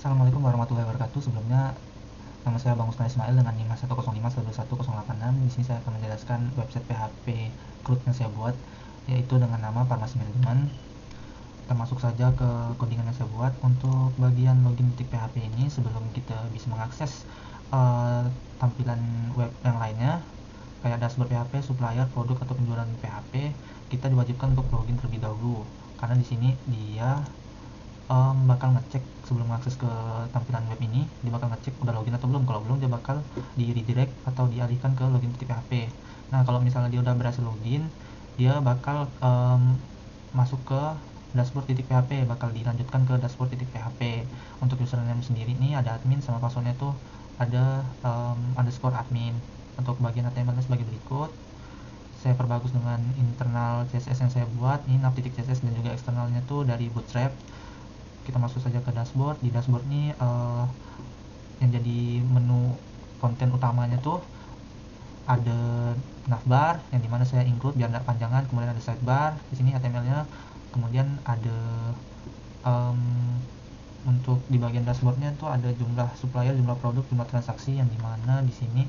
Assalamualaikum warahmatullahi wabarakatuh. Sebelumnya, nama saya Bang Usman Ismail dengan NIM 105.121.086. Di sini saya akan menjelaskan website PHP CRUD yang saya buat, yaitu dengan nama Farmasi Manajemen. Kita masuk saja ke codingan yang saya buat. Untuk bagian login titik PHP ini, sebelum kita bisa mengakses tampilan web yang lainnya, kayak dashboard PHP, supplier, produk, atau penjualan PHP, kita diwajibkan untuk login terlebih dahulu. Karena di sini dia bakal ngecek sebelum mengakses ke tampilan web ini, dia bakal ngecek udah login atau belum. Kalau belum, dia bakal di redirect atau dialihkan ke login titik PHP. Nah, kalau misalnya dia udah berhasil login, dia bakal masuk ke dashboard titik PHP, bakal dilanjutkan ke dashboard titik PHP. Untuk username sendiri nih ada admin, sama passwordnya tuh ada underscore admin. Untuk bagian HTML-nya sebagai berikut, saya perbagus dengan internal CSS yang saya buat, ini nav.css, dan juga eksternalnya tuh dari Bootstrap. Kita masuk saja ke dashboard. Di dashboard ini yang jadi menu konten utamanya tuh ada navbar yang dimana saya include biar tidak panjangan, kemudian ada sidebar di sini HTML-nya, kemudian ada untuk di bagian dashboardnya tuh ada jumlah supplier, jumlah produk, jumlah transaksi, yang dimana di sini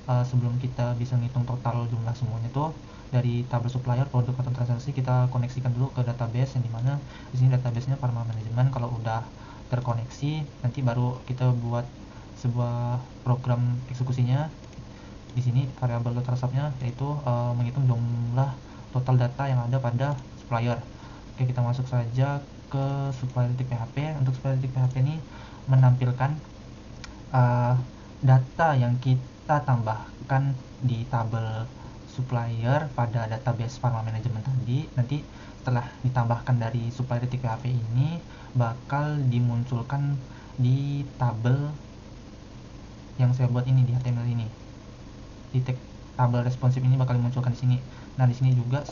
sebelum kita bisa ngitung total jumlah semuanya tuh dari tabel supplier, produk, atau transaksi, kita koneksikan dulu ke database, yang dimana di sini databasenya Pharma Management. Kalau udah terkoneksi, nanti baru kita buat sebuah program eksekusinya. Di sini variabel data resapnya yaitu menghitung jumlah total data yang ada pada supplier. Oke, kita masuk saja ke supplier.php. Untuk supplier.php ini menampilkan data yang kita tambahkan di tabel supplier pada database Pharma Management tadi. Nanti setelah ditambahkan dari supplier.php ini bakal dimunculkan di tabel yang saya buat ini, di HTML ini. Di tabel responsif ini bakal dimunculkan di sini. Nah, di sini juga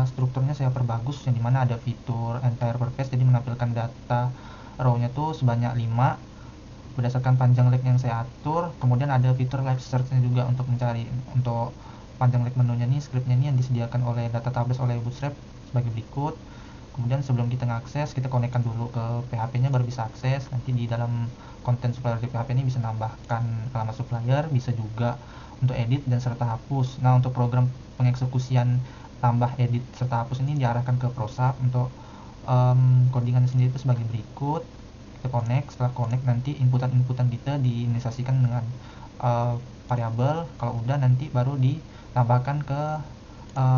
strukturnya saya perbagus, yang dimana ada fitur entire purpose, jadi menampilkan data row-nya tuh sebanyak 5 berdasarkan panjang leg yang saya atur. Kemudian ada fitur live search-nya juga untuk mencari. Untuk panjang leg menunya nih, scriptnya nih yang disediakan oleh database oleh Bootstrap sebagai berikut. Kemudian sebelum kita ngakses, kita konekkan dulu ke PHP-nya baru bisa akses. Nanti di dalam konten supplier di PHP ini bisa nambahkan alamat supplier, bisa juga untuk edit dan serta hapus. Nah, untuk program pengeksekusian tambah, edit, serta hapus ini diarahkan ke ProSap. Untuk codingan sendiri itu sebagai berikut. Kita connect. Setelah connect, nanti inputan kita diinisiasikan dengan variabel. Kalau udah, nanti baru ditambahkan ke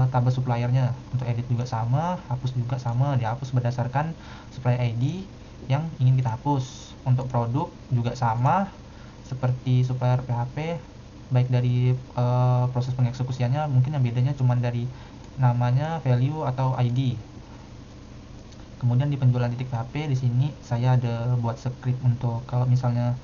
tabel suppliernya. Untuk edit juga sama, hapus juga sama, dihapus berdasarkan supplier ID yang ingin kita hapus. Untuk produk juga sama seperti supplier PHP, baik dari proses pengeksekusiannya, mungkin yang bedanya cuma dari namanya, value, atau ID. Kemudian di penjualan titik PHP, di sini saya ada buat script untuk kalau misalnya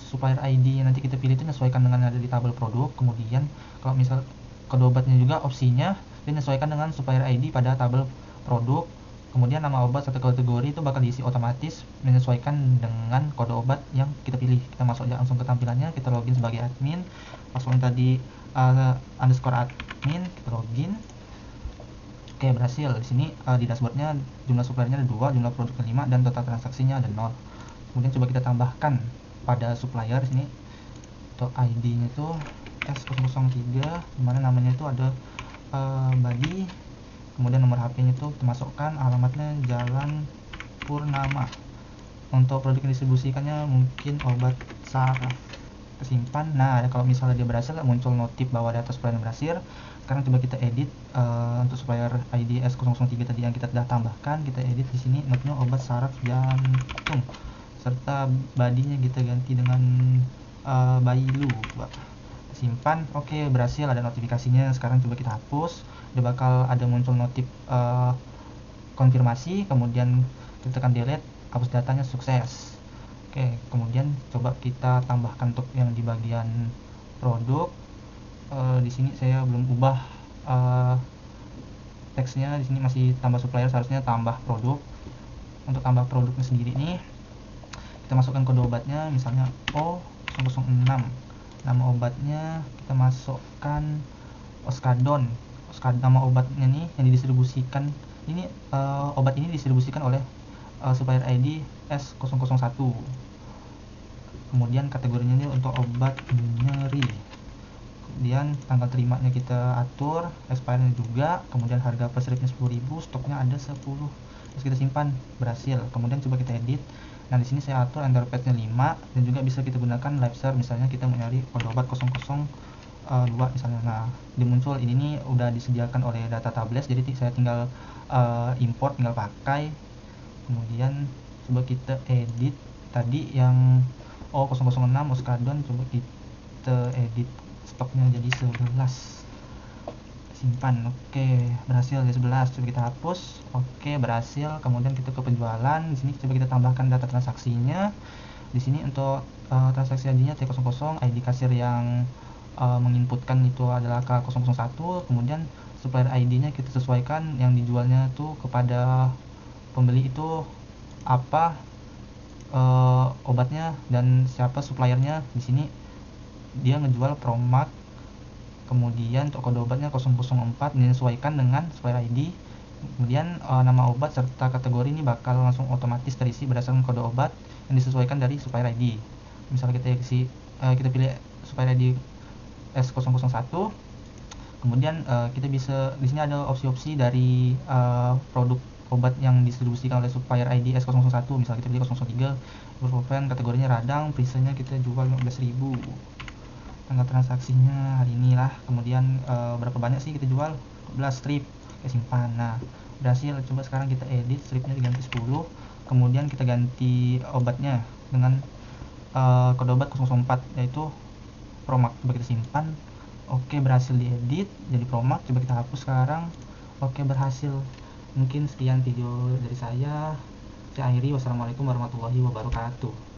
supplier ID yang nanti kita pilih itu menyesuaikan dengan ada di tabel produk. Kemudian kalau misal kode obatnya juga opsinya menyesuaikan dengan supplier ID pada tabel produk. Kemudian nama obat satu kategori itu bakal diisi otomatis menyesuaikan dengan kode obat yang kita pilih. Kita masuk aja langsung ke tampilannya, kita login sebagai admin. Password tadi underscore admin, kita login. Oke, berhasil. Di sini di dashboardnya jumlah suppliernya ada 2, jumlah produknya 5, dan total transaksinya ada 0. Kemudian coba kita tambahkan pada supplier di sini. Untuk ID-nya itu S003, dimana namanya itu ada body. Kemudian nomor HP-nya itu termasukkan, alamatnya Jalan Purnama. Untuk produk yang distribusikannya mungkin obat saraf. Kesimpan. Nah, kalau misalnya dia berhasil, muncul notif bahwa data supplier berhasil. Sekarang coba kita edit untuk supplier ID S003 tadi yang kita sudah tambahkan. Kita edit di sini, notnya obat saraf jantung, serta badinya kita ganti dengan Bailu. Simpan. Oke, berhasil, ada notifikasinya. Sekarang coba kita hapus. Dia bakal ada muncul notif konfirmasi. Kemudian kita tekan delete, hapus datanya, sukses. Oke, kemudian coba kita tambahkan untuk yang di bagian produk. Di sini saya belum ubah teksnya. Di sini masih tambah supplier, seharusnya tambah produk. Untuk tambah produknya sendiri nih, kita masukkan kode obatnya, misalnya O006. Nama obatnya kita masukkan Oskadon. Nama obatnya nih yang didistribusikan ini, obat ini didistribusikan oleh supplier ID S001. Kemudian kategorinya ini untuk obat nyeri. Kemudian tanggal terimanya kita atur, expirednya juga, kemudian harga per stripnya 10.000, stoknya ada 10. Terus kita simpan, berhasil. Kemudian coba kita edit. Nah, di sini saya atur enter page-nya 5 dan juga bisa kita gunakan live search, misalnya kita mau nyari kode obat 002 misalnya. Nah, dimuncul ini nih udah disediakan oleh data tables, jadi saya tinggal import, tinggal pakai. Kemudian coba kita edit tadi yang 006 Oskadon, coba kita edit stoknya jadi 11, simpan. Oke, berhasil jadi 11. Coba kita hapus. Oke, berhasil. Kemudian kita ke penjualan. Di sini coba kita tambahkan data transaksinya. Di sini untuk transaksi ID-nya T00, ID kasir yang menginputkan itu adalah K001. Kemudian supplier ID-nya kita sesuaikan, yang dijualnya tuh kepada pembeli itu apa obatnya dan siapa suppliernya. Di sini dia ngejual Promax. Kemudian untuk kode obatnya 004 menyesuaikan dengan supplier ID. Kemudian nama obat serta kategori ini bakal langsung otomatis terisi berdasarkan kode obat yang disesuaikan dari supplier ID. Misalnya kita pilih supplier ID S001. Kemudian kita bisa, di sini ada opsi-opsi dari produk obat yang didistribusikan oleh supplier ID S001. Misalnya kita pilih 003 ibuprofen, kategorinya radang, prisanya kita jual 15.000. Tanggal transaksinya hari ini lah. Kemudian berapa banyak sih kita jual? 12 strip. Oke, simpan. Nah, berhasil. Coba sekarang kita edit, stripnya diganti 10. Kemudian kita ganti obatnya dengan kode obat 004 yaitu Promax. Coba kita simpan. Oke, berhasil diedit jadi Promax. Coba kita hapus sekarang. Oke, berhasil. Mungkin sekian video dari saya. Saya akhiri. Wassalamualaikum warahmatullahi wabarakatuh.